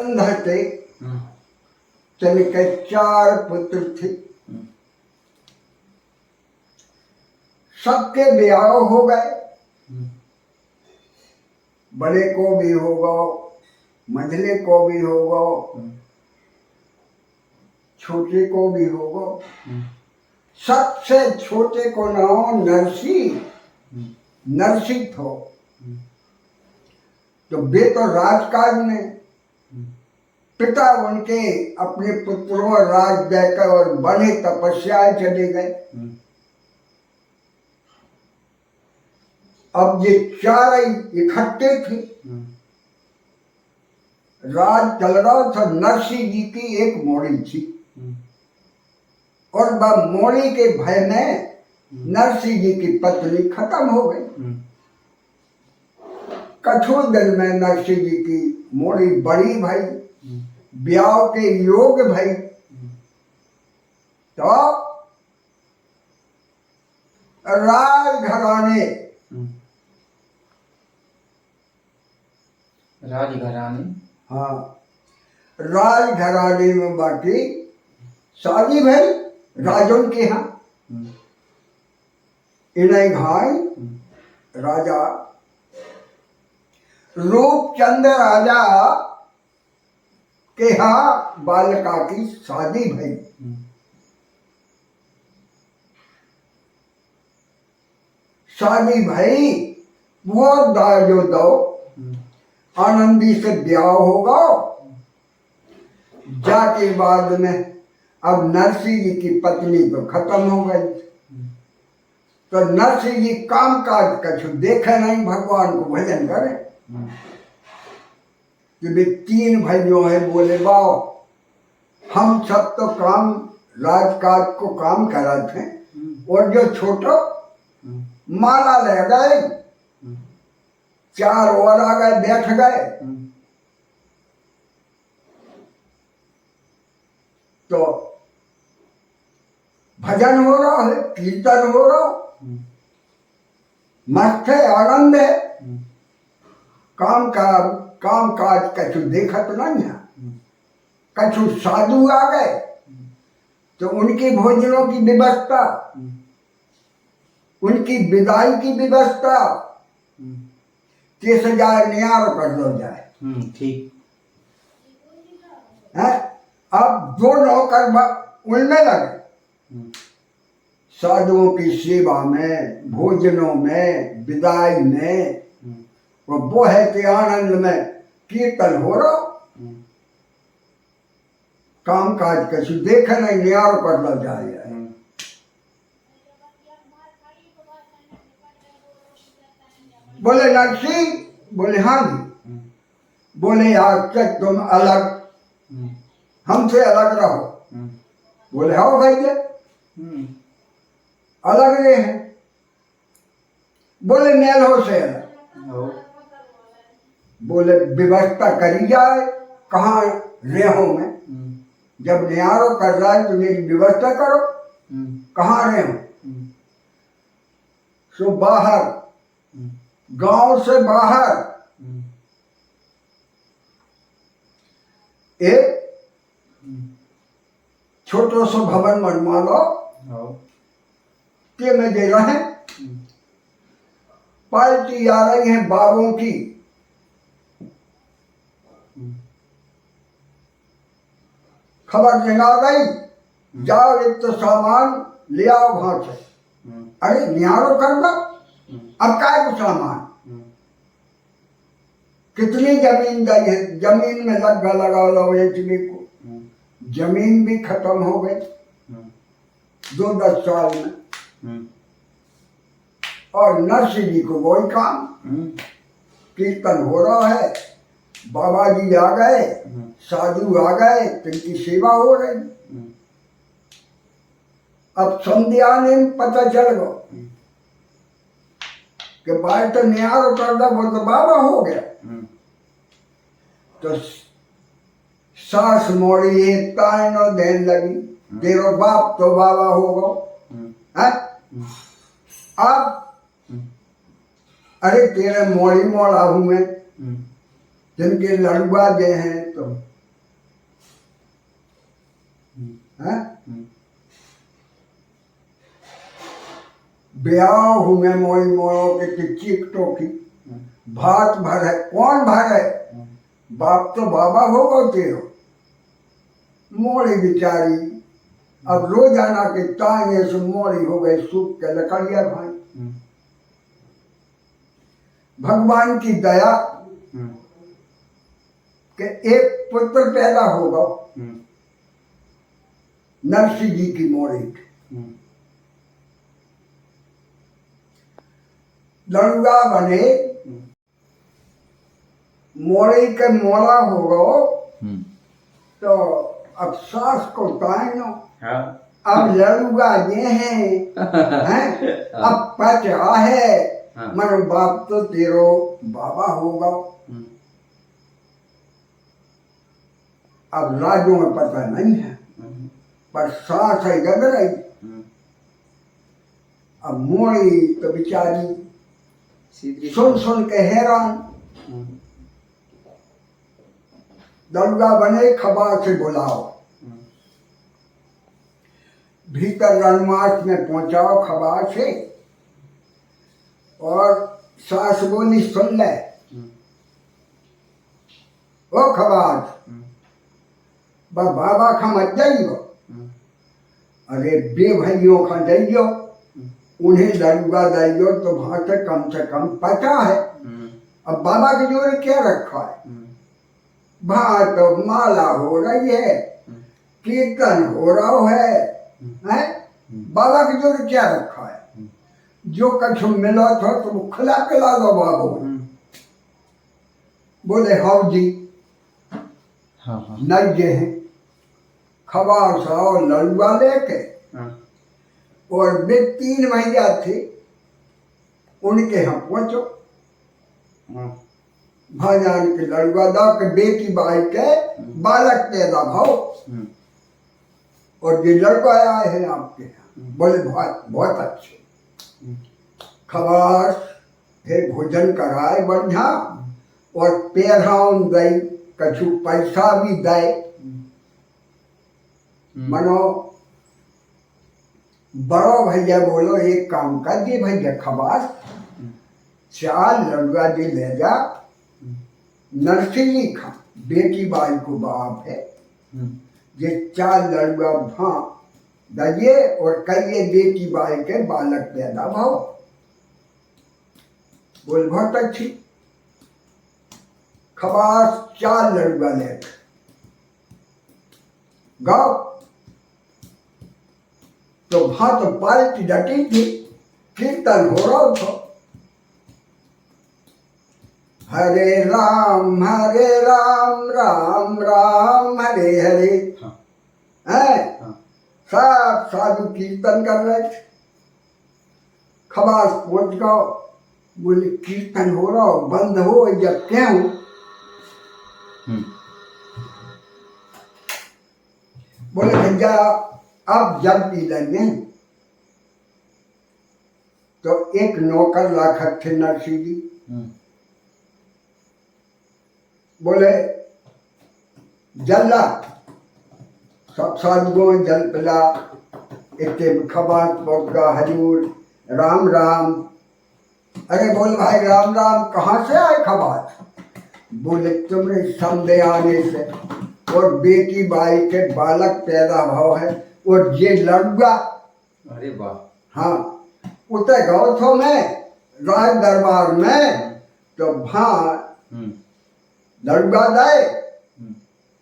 अंधर थे तिनके 4 पुत्र थे। सबके ब्याह हो गए, बड़े को भी होगा, मंझले को भी होगा, छोटे को भी होगा। सबसे छोटे को नाम नरसी था। तो वे तो राजकाज में पिता उनके अपने पुत्रों और राज देकर और बने तपस्याएं चले गए। अब ये 4 इकट्ठे थे। राज चल रहा था। नरसिंह जी की एक मोड़ी थी और वह मोड़ी के भय में नरसिंह जी की पत्नी खत्म हो गई। कछुआ दिन में नरसिंह जी की मोड़ी बड़ी भाई, ब्याह के योग भाई। तो राजघराने हाँ राजघराने में बाकी शादी भाई राजन के यहाँ। इन्हें घाई राजा रूपचंद राजा के यहाँ बालिका की शादी भई। शादी भई वो दाजो दो आनंदी से ब्याह होगा। जाके बाद में अब नरसिंह जी की पत्नी तो खत्म हो गई। तो नरसिंह जी काम काज कछु देखे नहीं, भगवान को भजन करे। कि वे 3 भाइयों है, बोले बाओ हम सब तो काम राजकाज को काम करा थे और जो छोटो माला ले गए, 4 और आ गए, बैठ गए। तो भजन हो रहा है, कीर्तन हो रहा, मस्त है, आनंद है। काम काज कछु देखत नहीं है। कछु साधु आ गए तो उनकी भोजनों की व्यवस्था, उनकी विदाई की व्यवस्था 30,000 न्यार कर दो जाए। ठीक है। अब 2 नौकर उनमें लगे, साधुओं की सेवा में, भोजनों में, विदाई में, और वो है कि आनंद में कीर्तन हो रहा। काम काज कछु देखे नहीं, न्यार कर लो जाए। बोले नरसिंह, बोले हाँ जी। बोले आज तक तुम अलग, हमसे अलग रहो। बोले हाँ भैया अलग रहे हैं। बोले नेलो से अलग। बोले व्यवस्था करी जाए, कहाँ रेहो में, जब न्यारो कर रहा है तो मेरी व्यवस्था करो। कहाँ रेहो? सो बाहर, गांव से बाहर एक छोटो सो भवन बनवा लो के में दे रहे। पार्टी आ रही है बाबों की, खबर जगा गई, जाओ एक तो सामान ले आओ वहां से। अरे न्यारो कर दो, अब काय को सामान? कितनी जमीन गई है, जमीन में लगा लो एचबी को। जमीन भी खत्म हो गई 2-10 साल में। और नरसिंह जी को वही काम, कीर्तन हो रहा है, बाबा जी आ गए, साधु आ गए, तिनकी सेवा हो रही। अब संध्या ने पता चल गया कि भाई तो न्यार कर दो, वो तो बाबा हो गया। तो सास मोड़ी एक तानो देन लगी, तेरो बाप तो बाबा होगा। अब अरे तेरे मोड़ी मोड़ा हूं मैं, जिनके लड़ुआ जे हैं तो हैं? ब्याह हुए मोई मोड़ो के चीक टोकी भात भर है, कौन भर है? बाप तो बाबा हो गए हो, मोड़ी बिचारी अब रोजाना के ताने से मोड़ी हो गई, सूख के लकड़िया खाई। भगवान की दया कि एक पुत्र पैदा होगा नरसिंह जी की मोड़ी। लड़ुआ बने, मोड़ी के मोड़ा होगा तो अब सास को तानो। अब लड़ुआ ये हैं अब पचा है मन बाप तो तेरो बाबा होगा। अब राजों में पता नहीं है पर सास है जग रही। अब मोड़ी तो बेचारी सुन सुन के हैरान। लड़ुआ बने, खबर से बुलाओ, भीतर रणमास में पहुंचाओ खबर से। और सास बोली सुन ले, ओ खबर बाबा खा मत जाइयो। अरे बे भाइयों खा जाइयो, उन्हें लड़ुआ जाइयो तो वहां से कम पता है। अब बाबा के जोड़े क्या रखा है? वहां तो माला हो रही है, कीर्तन हो रहा है? बाबा के जोड़े क्या रखा है? जो कछु मिला था तो वो खिला पिला दो बाबू। बोले हाउ जी नजे हैं। खबर साओ लड़ुआ लेके, और वे 3 महीना थे उनके यहाँ पहुंचो। भाजान के लड़ुआ दा के बेटी बाई के बालक पैदा भाव। और ये लड़का आए हैं आपके यहाँ। बोले बहुत अच्छे। खबर फिर भोजन कराए बढ़िया, और पेराउन दई कछु पैसा भी दे। मनो बड़ो भैया बोलो एक काम कर दे भैया, खबर 4 लड़ुआ जी ले जा। नरसिंह जी खा बेटी बाई को बाप है, ये 4 लड़ुआ भां दइए और कहिए बेटी बाई के बालक पैदा भाव। बोल बहुत अच्छी। खबर 4 लड़ुआ ले गाओ तो भां तो पार्टी डटी थी, कीर्तन हो रहा था। हरे राम राम राम हरे हरे। सब साधु कीर्तन कर रहे थे। खबास पहुंच गओ, बोले कीर्तन हो रहा बंद हो जब क्यों? बोले भैया अब जब पी लेंगे। तो एक नौकर लाखत थे नरसिंह जी। बोले जल ला, सब साधुओं जल पिला। इतने खबर पहुंचा हजूर राम राम। अरे बोल भाई राम राम, कहाँ से आए खबर? बोले तुम्हें संदेह आने से, और बेटी बाई के बालक पैदा भाव है, और ये लड़ुआ। अरे वाह। हाँ उतर गौ थो मैं राज दरबार में, तो भां लड़ुआ दाए।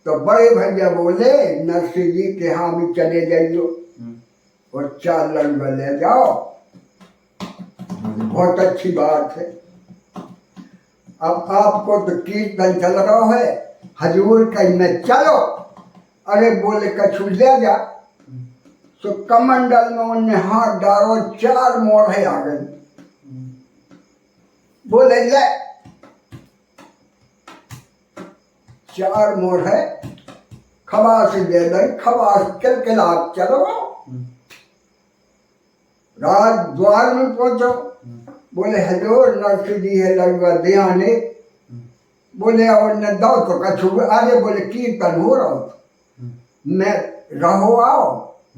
तो बड़े भैया बोले नरसिंह जी के यहाँ भी चले जाइयो और 4 लड़ुआ ले जाओ। बहुत अच्छी बात है। अब आपको तो कीर्तन चल रहा है, हजूर कहीं में चलो। अरे बोले कछु ले जा। तो कमंडल में उन्हें हाथ डालो, 4 मोढ़े आ गए। बोले ले 4 मोढ़े खबास दे दे। खबास किलकिला चलो राज द्वार में पहुंचो। बोले हजूर नरसिंह जी है लड़ुआ दे आने। बोले और न दो तो कछु। अरे बोले कीर्तन हो रहा था। मैं रहो आओ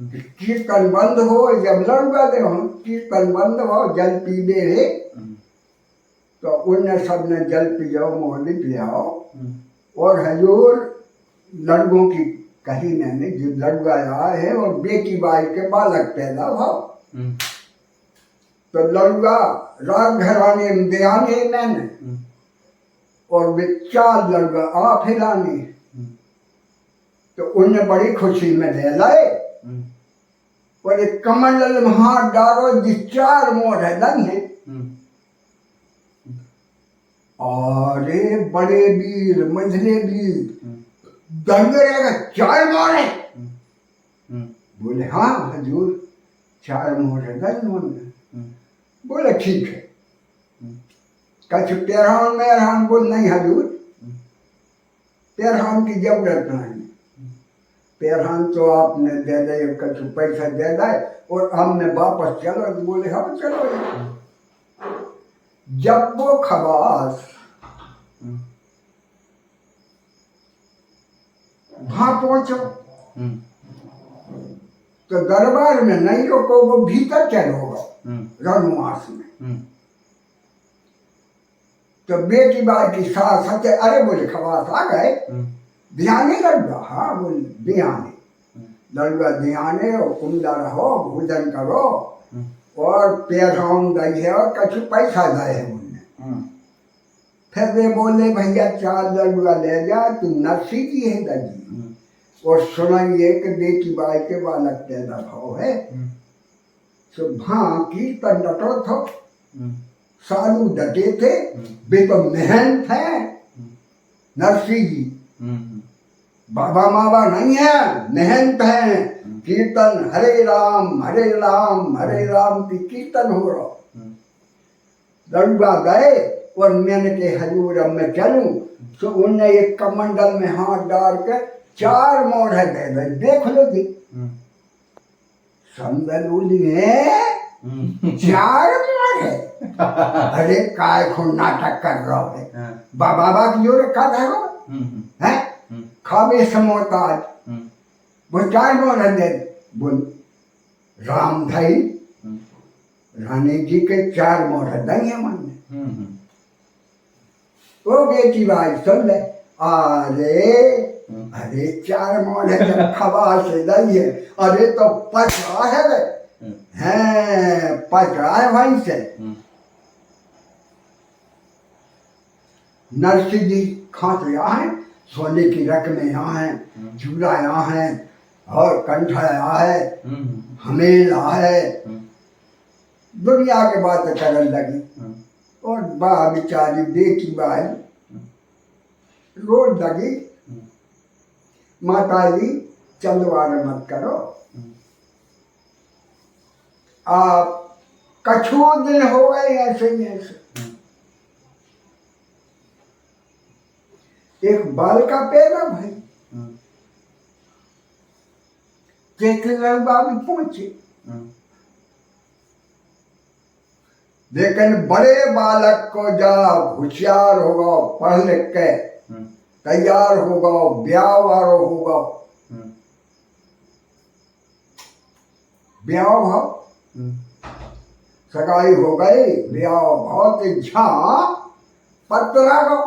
कीर्तन बंद हो जब लड़वा दे हम कीर्तन बंद हो जल पीबे है तो उनने सबने जल पियो मोहली पियाओ और हजूर लड़कों की कही मैंने जो लड़का आया है और बेटी बाई के बालक पैदा भाव तो लड़का रात घराने में दयाने मैंने और वे 4 लड़का आ फिराने तो उन्हें बड़ी खुशी में ले लाए और एक कमंडल में हाथ डालो जिस 4 मोर है दंग है अरे बड़े वीर मंझले वीर दंग रहेगा 4 मोर है बोले हाँ हजूर 4 मोर है दंग मोर बोले ठीक है कछ पेरहान में अरहान बोल नहीं हजूर पेरहान की जरूरत नहीं पेरहान तो आपने दे दे कछ पैसा दे दे और हमने वापस चलो बोले हम चलो जब वो खवास वहां पहुंचो तो दरबार में नहीं रोको वो भीतर चलोगा रणवास में तो बेटी बाई की सास हते अरे बोले खवास आ गए ध्यान लड़गा हाँ बोले ध्यान लड़गा ध्यान और कुंडा रहो भोजन करो और पेरहान दही है और कछु पैसा दे है उनने फिर वे बोले भैया 4 लड़का ले जा तू नरसी की है दही और सुनाइए कि बेटी बाई के बालक पैदा भाव है तो भां कीर्तन डटो थो साधु डटे थे वे तो मेहनत है नरसी जी बाबा मावा नहीं है मेहनत है कीर्तन हरे राम की कीर्तन हो रहा लड़का गए और मैंने के हजूर अब मैं चलूं तो उनने एक कमंडल में हाथ डाल के 4 मोर है दे दे देख लो जी संदलूली है 4 मोर है अरे काय को नाटक कर रहा है बाबा की जोरे का देखो है खावे समोताज वो 4 मोर है दे बोल राम भाई रानी जी के 4 मोर है दही मन में वो बेटी भाई सुन ले अरे 4 मोर है जब खवा से दही है अरे तो 50 है वे हैं 50 भाई से नरसी जी खास यहाँ है सोने की रकमें यहाँ हैं चूड़ा यहाँ है और कंठा यहाँ है हमेल यहाँ है दुनिया के बात करने लगी और बा बेचारी बेटी बाई रोज लगी माता जी चंदवार मत करो आप कछु दिन हो गए ऐसे ही ऐसे एक बाल का पैदा भाई लड़का भी पहुंचे लेकिन बड़े बालक को जा होशियार होगा पढ़ लिख के तैयार होगा ब्याह वारो होगा ब्याह भाव सगाई हो गई ब्याह भाव के झा पत्र आ गो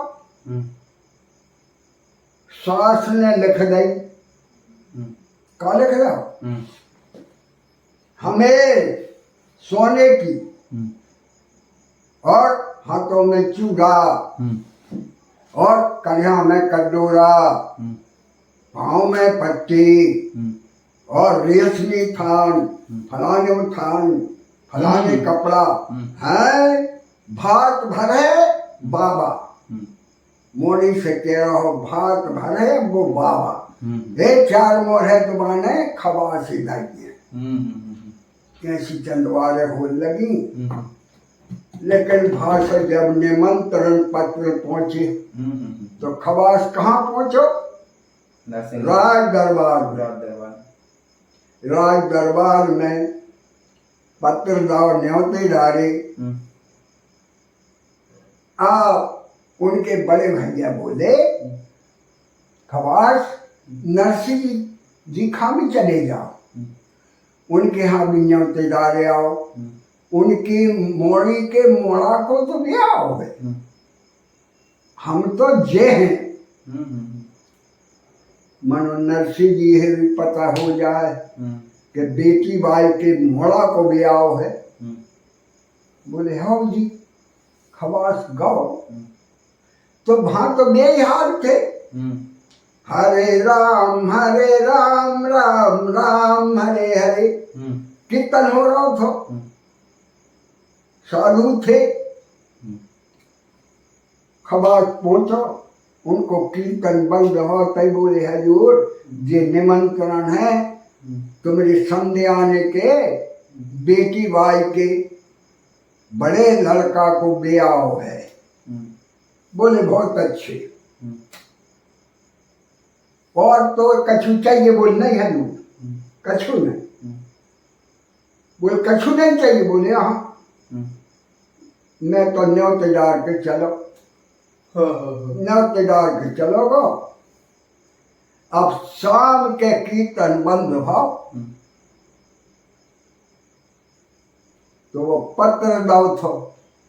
सास ने लिख दी का लिख दो हमें सोने की और हाथों में चूड़ा और कन्या में कटोरा पाँव में पट्टी और रेशमी थान फलाने कपड़ा है भात भरे बाबा मोरी से कह रहा हो भात भरे वो बाबा ये 4 मोर है तो माने खवासी लगी कैसी चंदवारे हो लगी लेकिन भाषण जब निमंत्रण पत्र पहुंचे तो खवास कहाँ पहुंचो राज दरबार में पत्र दाव न्योते डाले उनके बड़े भैया बोले खवास नरसी दिखा भी चले जाओ, उनके यहाँ भी न्योतेदार आओ, उनकी मोड़ी के मोड़ा को तो भी आओ गए। हम तो जे हैं मनो नरसिंह जी है भी पता हो जाए कि बेटी बाई के मोड़ा को भी आओ है। बोले हाँ जी खवास गाओ। तो वहां तो बेहाल थे, हरे राम राम राम हरे हरे कीर्तन हो रहा था। साधु थे, खवास पहुंचो, उनको कीर्तन बंद हो तय बोले हजूर ये निमंत्रण है तुम्हारी संध्या आने के, बेटी बाई के बड़े लड़का को ब्याह है। बोले बहुत अच्छे, और तो कछु चाहिए? बोले नहीं हजूर कछु नहीं। बोले कछु नहीं चाहिए? बोले हाँ मैं तो न्योतेदार के चलो, न्योतेदार के चलोगो। अब शाम के कीर्तन बंद भाव तो वो पत्र दाव थो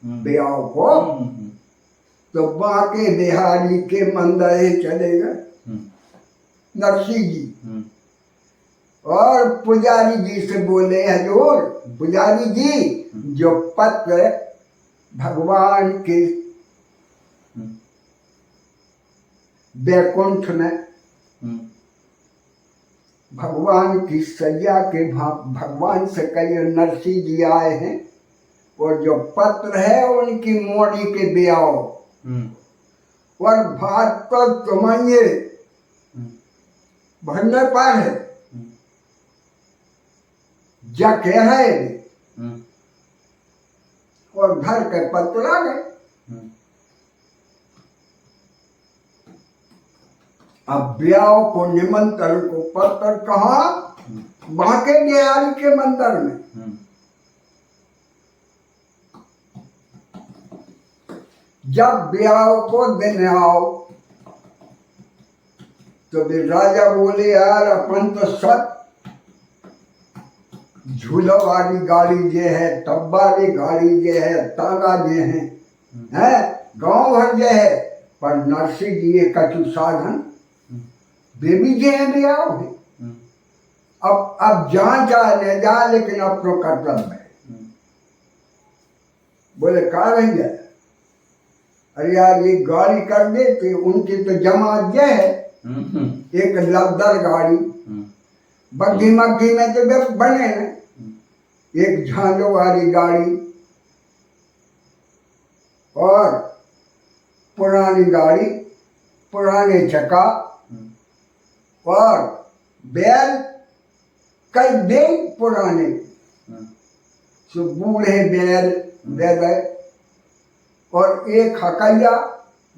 ब्याह को, तो बाके बिहारी के मंदिर चले गए नरसिंह जी, और पुजारी जी से बोले हजूर पुजारी जी जो पत्र भगवान के बैकुंठ में भगवान की सैया के भगवान से कई नरसिंह जी आए हैं, और जो पत्र है उनकी मोड़ी के ब्याह, और भात तो तुम्हारे भरने पर है जा कह रहे, और घर के पत्र आ गए। अब ब्याह को निमंत्रण को पत्र कहा? बांके बिहारी के मंदिर में। जब ब्याह को दिन आओ तो भी राजा बोले यार अपन तो सब झूलो वाली गाड़ी जे है, टब्बा वाली गाड़ी जे है, तांगा जे है गांव भर जे है, पर नरसिंह जी कछु साधन बेबी जे हैं भी आओ है। अब जहाँ जा ले जा, लेकिन अपनो कर्तव्य है। बोले कहा रह जाए? अरे यार ये गाड़ी कर देते, उनकी तो जमात जे है, एक लद्दर गाड़ी, बग्घी मग्घी में तो बने हैं, एक झांझों वाली गाड़ी और पुरानी गाड़ी, पुराने चक्का और बैल कई दे पुराने, सो बूढ़े बैल दे गए, और एक हकैया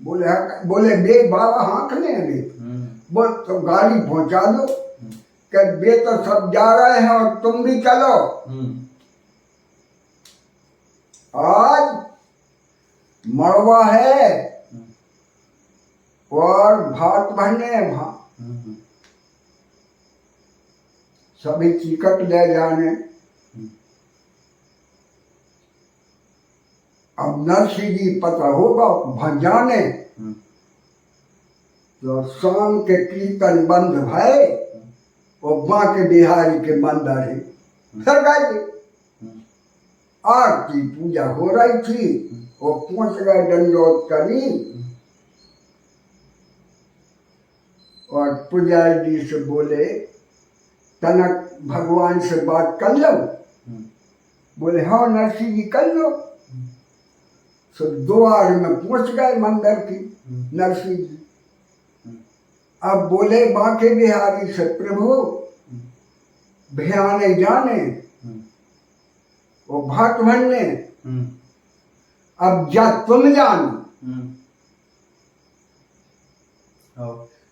बोले बे बाबा हाँकने अभी, बोल तो गाड़ी पहुंचा दो, कि बे तो सब जा रहे हैं और तुम भी चलो। आज मड़वा है और भात भरने वहां, सभी चिकट ले जाने। अब नरसिंह जी पता होगा भंजाने, तो शाम के कीर्तन बंद भय और बांके बिहारी के मंदिर है फिर गए। आरती पूजा हो रही थी, वो पहुंच गए, दंडोत करी, और पुजारी जी से बोले तनक भगवान से बात कर लो? बोले हाँ नरसिंह जी कर लो। तो द्वार में पहुंच गए मंदिर की नरसिंह जी। अब बोले बांके बिहारी से प्रभु भयाने जाने वो भाट भरने, अब जा तुम जान,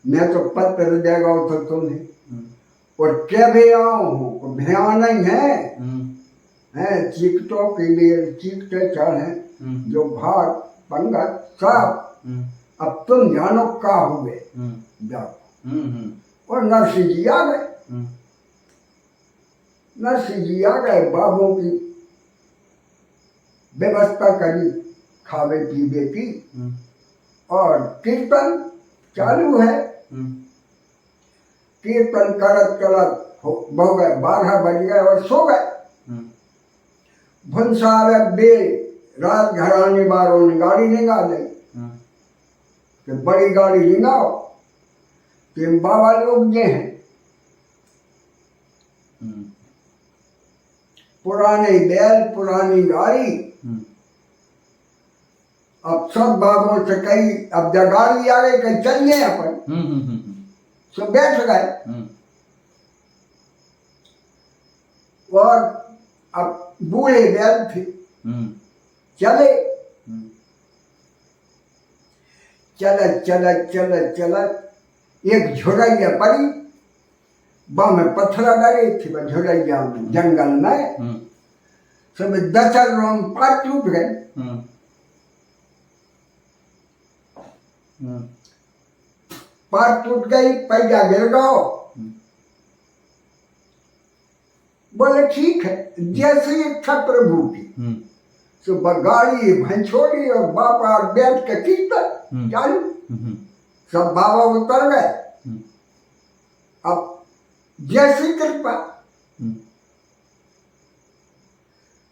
मैं तो पत्र देगा तो तुम्हें, और क्या भी आऊँ भयान नहीं है चिकटों के लिए चिकटे चढ़े जो भाट पंगत सब, अब तुम जानो का हुए जाओ। और नरसिंह जी आ गए। नरसिंह जी आ गए, बाबों की व्यवस्था करी खावे पीवे की, और कीर्तन चालू है। कीर्तन करत करत हो गए 12 बज गए और सो गए। भुनसार बे रात घराने वालों ने गाड़ी निकाली कि बड़ी गाड़ी निकालो, कि बाबा लोग ये हैं। पुराने बैल, पुरानी गाड़ी। अब सब बाबों से कही, अब जब गाड़ी आ गई कहीं चलिए अपन, सब बैठ गए। और अब बूढ़े बैल थे, चले चलत चलत चलत चलत एक झुरैया पड़ी, बा में पत्थर डरे थे, वह झुरैया में जंगल में सब 10 रोम पार टूट गए। पार टूट गई, पैजा गिर गो। बोले ठीक है, जैसे इच्छा प्रभु की। तो गाड़ी भंछोड़ी और बाबा बैठ के कीर्तन चालू। सब बाबा उतर गए। अब जैसी कृपा,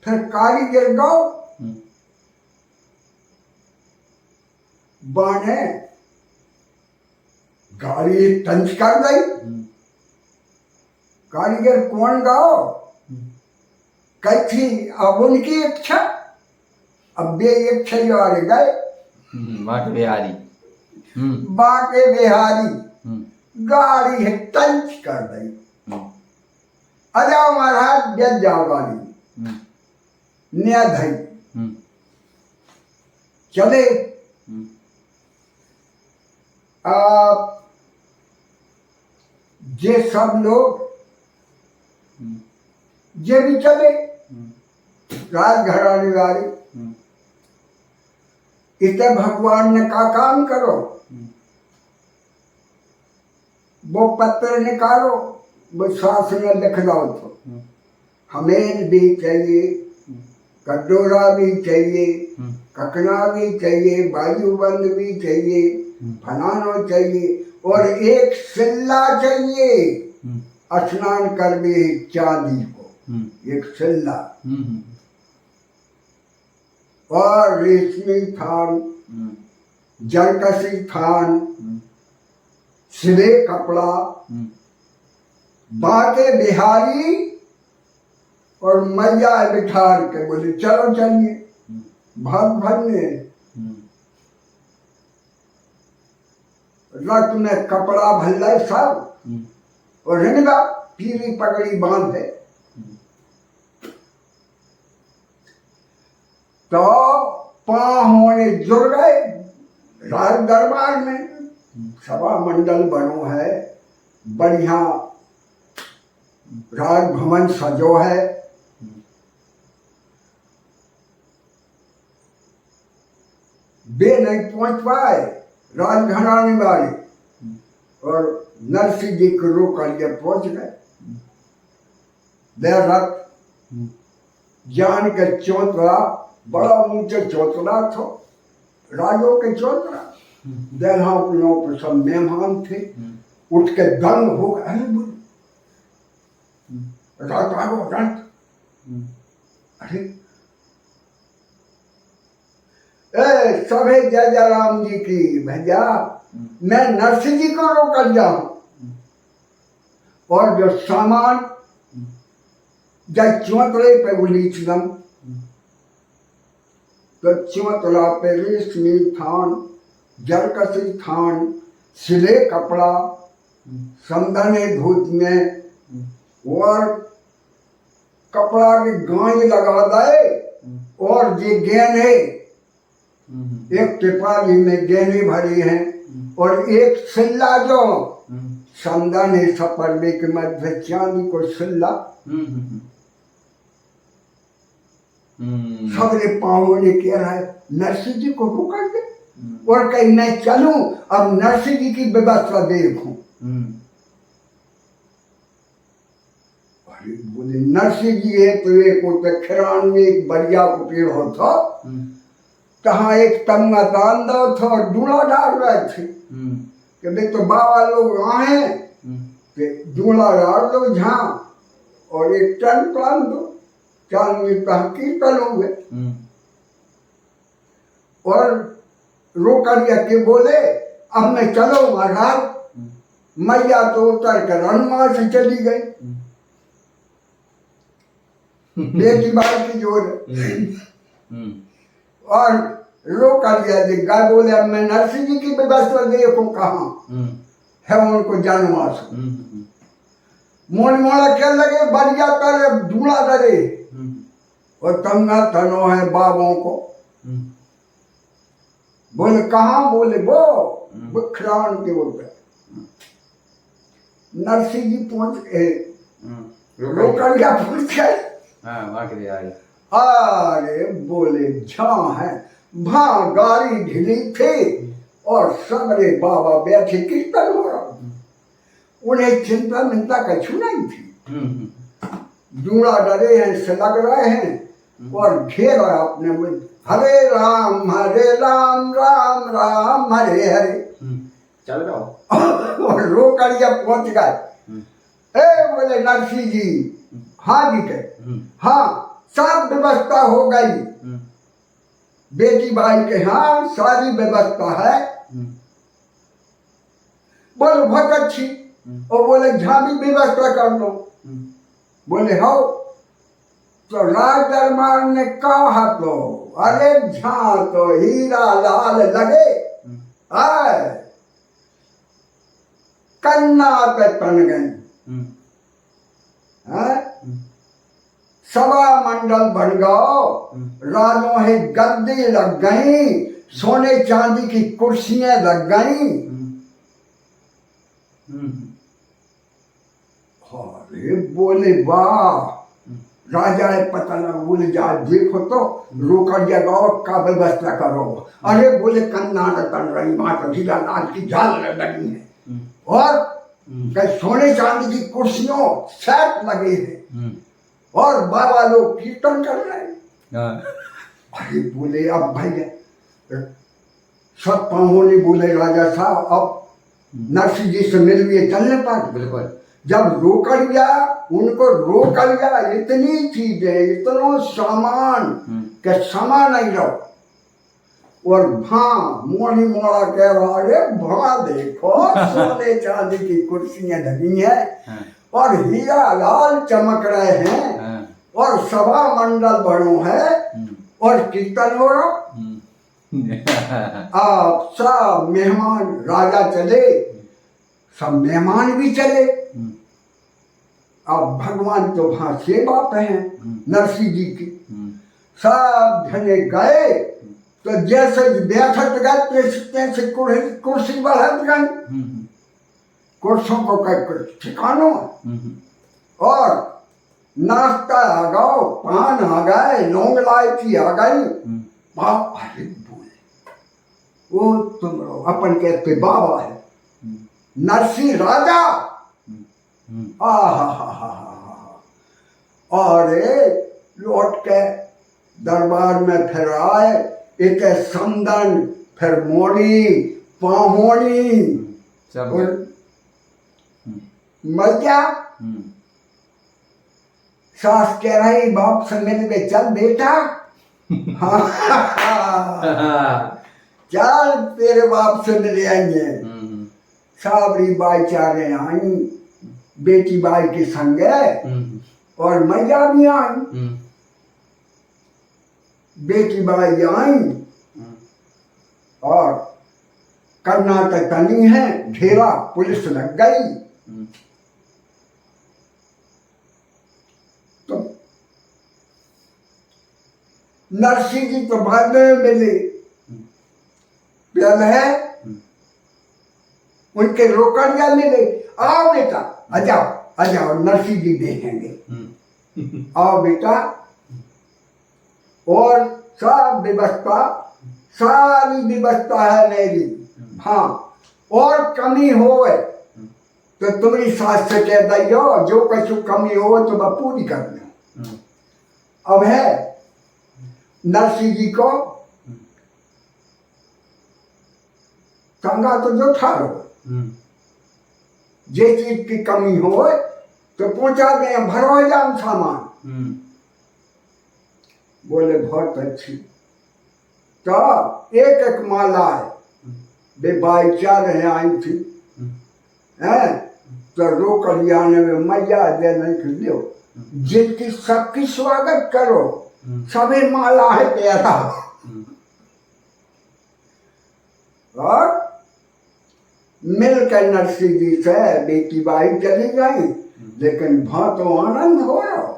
फिर कारीगर गौ बाने गाड़ी टंच कर गई। कारीगर कौन गाओ कैथी, अब उनकी इच्छा, अब बे इच्छा यार गए बाके बिहारी। बाके बिहारी गाड़ी है टंच कर दी। अजाओ महाराज जज जाओ गाड़ी न्या धई चले। आप जे सब लोग जे भी चले राज घराने वाले, इतने भगवान ने का काम करो, वो पत्र निकालो, वो सास में लिख दो। तो हमें भी चाहिए, कटोरा भी चाहिए, ककना भी चाहिए, वायुबंद भी चाहिए, फलानो चाहिए, और एक सिल्ला चाहिए स्नान कर भी चांदी को, एक सिल्ला, और रेशमी थान, जरकसी थान, सिले कपड़ा। बाके बिहारी और मैया बिठार के बोले चलो चलिए भाग भरने। रथ में कपड़ा भल्ला सब, और रिंगदा पीली पगड़ी बांधे। तो पाँव होने जुड़ गए राज दरबार में। सभा मंडल बनो है, बढ़िया राजभवन सजो है। वे नहीं पहुंच पाए राजघराने वाले, और नरसिंह जी को रोक करके पहुंच गए। रथ जान के चौतरा, बड़ा ऊंचा चौतरा था, राजों के चौतरा। देखा पर सब मेहमान थे, उठ के दंग हो गए, रथ आगो रथ। अरे सभे जय जय राम जी की। भैया मैं नरसिंह जी को रोक जाऊं, और जो सामान जब चौतरे पे उलीचलम, तो चौतरा पे रेशमी थान, जरकसी थान, सिले कपड़ा, संदने धूत में, और कपड़ा के गांज लगा दे, और जे गहने एक टिपाली में गहने भरे हैं, और एक सिल्ला जो संदने सपरवे के मध्य चांदी को सिल्ला। सबने पाँव ने कह है नरसिंह जी को रोक दे, और कहीं मैं चलूं, अब नरसिंह जी की व्यवस्था देखूं। अरे बोले नरसिंह जी है तो एक खिरान में एक बढ़िया को पेड़ हो था, तहाँ एक तंगा दान दो था और दूल्हा डाल रहे थे कि भाई तो बाबा लोग आए कि दूल्हा डाल दो झा और एक टन टान दो, चांद में कहा कीर्तन हो गए। और रोकड़िया के बोले अब मैं चलो महाराज, मैया तो उतर कर हनुमान से चली गई बेटी बाई की जोर। और रोकड़िया जी गाय बोले अब मैं नरसिंह जी की व्यवस्था देखो कहाँ है उनको जानवास। मोड़ मोड़ा क्या लगे बढ़िया कर दूल्हा करे और तंगा तनो है बाबों को। बोले कहाँ, बोले वो खिरान के बोलते। नरसिंह जी पहुंच गए, रोकड़िया पूछ गए अरे बोले जहाँ है वहाँ गाड़ी ढीली थी और सबरे बाबा बैठे कीर्तन हो रहा, उन्हें चिंता मिंता कछु नहीं थी। दूल्हा डरे हैं से लग रहे हैं और घेरा अपने में हरे राम राम राम हरे हरे चल रहा और रोकड़िया पहुंच गए। ए बोले नरसिंह जी, हाँ जी के हाँ सब व्यवस्था हो गई बेटी भाई के, हाँ सारी व्यवस्था है। बोले बहुत अच्छी। और बोले जहाँ भी व्यवस्था कर दो। बोले हो तो राज दरबार ने कहा तो अरे झा तो हीरा लाल लगे आए कन्ना पे तन गई, सभा मंडल बन गो, राजों है गद्दी लग गई, सोने चांदी की कुर्सियां लग गई। अरे बोले वाह राजा है पता लगा। बोले जा देखो तो रोकड़िया गाँव का व्यवस्था करो। अरे बोले कन्ना तन रही माता हीरा लाल की झालर लगी है और सोने चांदी की कुर्सियों सेट लगे हैं और बाबा लोग कीर्तन कर रहे हैं। अरे बोले अब भाई सब पाँवों ने बोले राजा साहब अब नरसिंह जी से मिल लिए चलने पर। बिल्कुल। जब रोकड़िया उनको रोकड़िया इतनी चीजें इतना सामान के समा नहीं रहो। और भां मोड़ी मोड़ा कह रहा है भां देखो सोने चांदी की कुर्सियां लगी हैं और हीरा लाल चमक रहे हैं और सभा मंडल बनो है और कीर्तन हो रहा। आप सब मेहमान राजा चले, सब मेहमान भी चले। अब भगवान तो वहां सेवा पे हैं नरसिंह जी की। सब जने गए तो जैसे बैठक गए तैसे कुर्सी बढ़त गई, कुर्सियों को ठिकानों और नाश्ता आ गओ, पान आ गए, लौंग इलायची आ गई। अरे बोले वो तुम अपन कहते बाबा है नरसिंह राजा। अरे लौट के दरबार में फिर आए, एक समदन फिर मोड़ी पाहोनी मैया। सास कह रही बाप से मिल गए, चल बेटा चल तेरे बाप से मिल आएंगे। साबरी बाई चारे आई, बेटी बाई के संग और मैया भी आई। बेटी बाई आई और कर्नाटक तनी है घेरा, पुलिस लग गई। तो नरसिंह जी तो बाद में मिले, पहले उनके रोकड़िया मिले, आओ बेटा आ जाओ आ जाओ नरसिंह जी देखेंगे। आओ बेटा। और सब व्यवस्था सारी व्यवस्था है मेरी। हाँ और कमी होवे तो तुम्हारी सास से कह दियो जो कछु कमी हो तो वह पूरी कर दो। अब है नरसिंह जी को कंगा तो जो ठारो जे चीज की कमी हो तो पहुंचा दे, भरो जाम सामान। बोले बहुत अच्छी। तो एक एक माला है बे भाई चार है आई थी हैं तो रो कल्याण में मैया दे नहीं कर दो जिसकी सबकी स्वागत करो सभी माला है तेरा। और मिलकर नरसिंह जी से बेटी बाई चली गई, लेकिन बहुत आनंद हो रहा।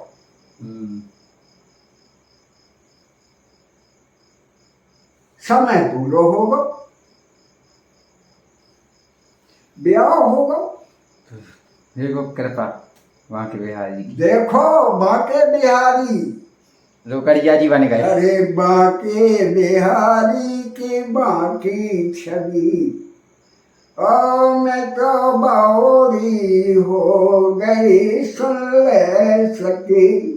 समय पूरा होगा, ब्याह होगा। देखो कृपा वहाँ के बिहारी की। देखो बाके बिहारी रोकड़िया जी बन गए। अरे बाके बिहारी की बाकी छवि ओ मैं तो बावरी हो गई सुन ले सकी।